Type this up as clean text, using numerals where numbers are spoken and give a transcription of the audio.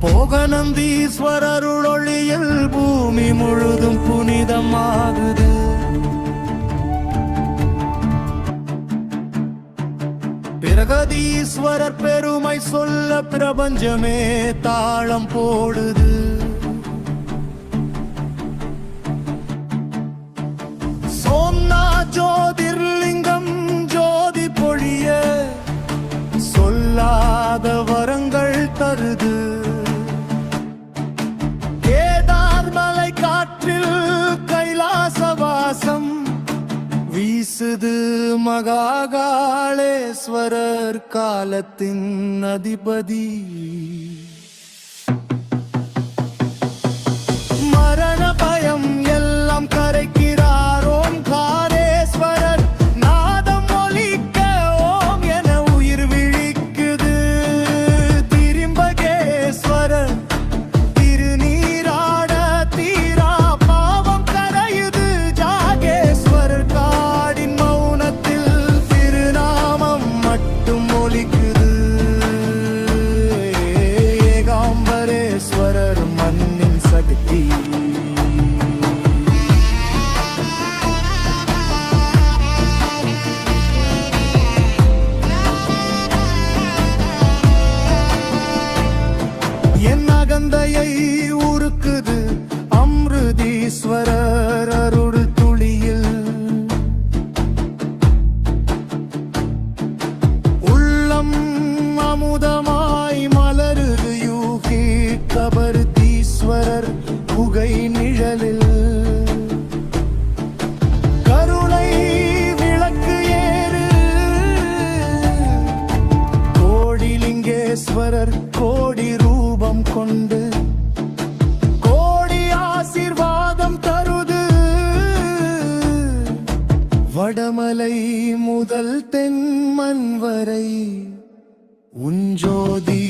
போகநந்தீஸ்வரருளொளியில் பூமி முழுதும் புனிதமாகுது. பிரகதீஸ்வரர் பெருமை சொல்ல பிரபஞ்சமே தாளம் போடுது. சோம்நாத் ஜோதிர்லிங்கம் ஜோதி பொழிய சொல்லாத வரங்கள் தருது. கேதார் மலை காற்றில் கைலாசவாசம் வீசுது. மகாகாளேஸ்வரர் காலத்தின் அதிபதி. மரண பயம் எல்லாம் கரைக்கிறார் ஓம்காரேஸ்வரர். நாதம் ஒலிக்க ஓம் என உயிர் விழிக்குது. திரிம்பகேஸ்வரர் திருநீராட தீரா பாவம் கரையுது. ஜாகேஸ்வரர் காடின் மௌனத்தில் திருநாமம் மட்டும் ஒலிக்குது. ஏகாம்பரேஸ்வரர் மண்ணின் சக்தி. என் அகந்தையை உருக்குது அம்ருதீஸ்வரர் அருள் துளியில். உள்ளம் அமுதமாய் மலருது யூகி கபர்தீஸ்வரர் புகை நிழலில். கருணை விளக்கு ஏறு கோடிலிங்கேஸ்வரர் கோடி ரூபம் கொண்டு கோடி ஆசீர்வாதம் தருது. வடமலை முதல் தென்மன் வரை உன் ஜோதி